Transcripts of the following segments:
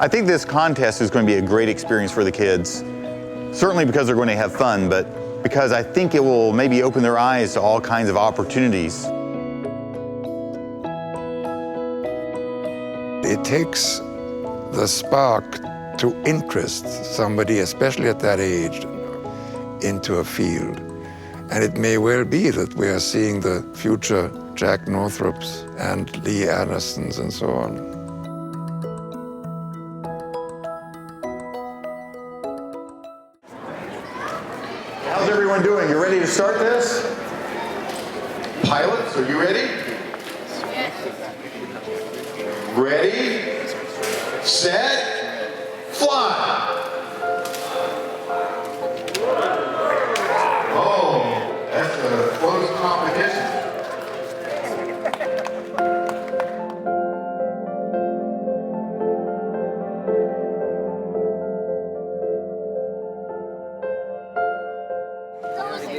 I think this contest is going to be a great experience for the kids. Certainly because they're going to have fun, but because I think it will maybe open their eyes to all kinds of opportunities. It takes the spark to interest somebody, especially at that age, into a field. And it may well be that we are seeing the future Jack Northrops and Lee Andersons and so on. How's everyone doing? You ready to start this? Pilots, are you ready? Ready, set, fly. Oh, that's a close competition.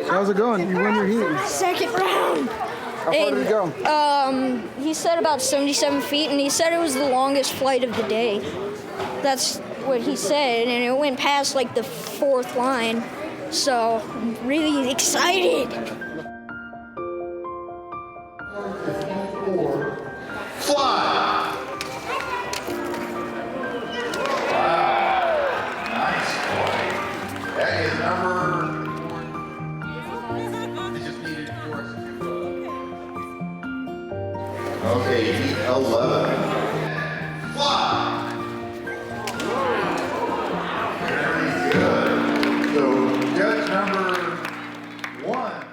How's it going? You won your heat. Second round. How far did it go? He said about 77 feet, and he said it was the longest flight of the day. That's what he said, and it went past like the 4th line. So, I'm really excited. Fly. Wow. Nice boy. That is number. Okay, heat 11. Fly. Very good. So, judge number 1.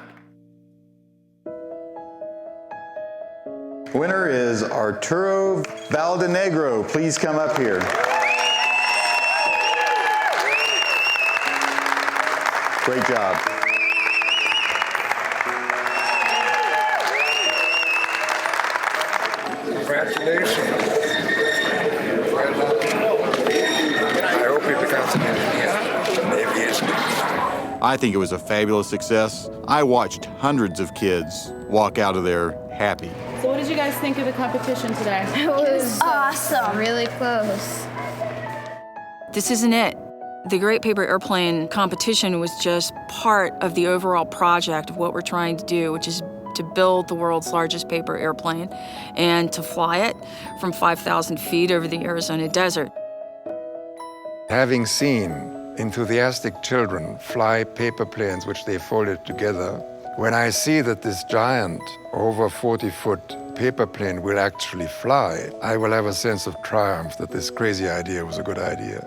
Winner is Arturo Valdenegro. Please come up here. Great job. Congratulations. I hope he becomes an engineer, an aviation engineer. I think it was a fabulous success. I watched hundreds of kids walk out of there happy. So what did you guys think of the competition today? It was awesome. Really close. This isn't it. The Great Paper Airplane competition was just part of the overall project of what we're trying to do, which is to build the world's largest paper airplane and to fly it from 5,000 feet over the Arizona desert. Having seen enthusiastic children fly paper planes which they folded together, when I see that this giant, over 40-foot paper plane will actually fly, I will have a sense of triumph that this crazy idea was a good idea.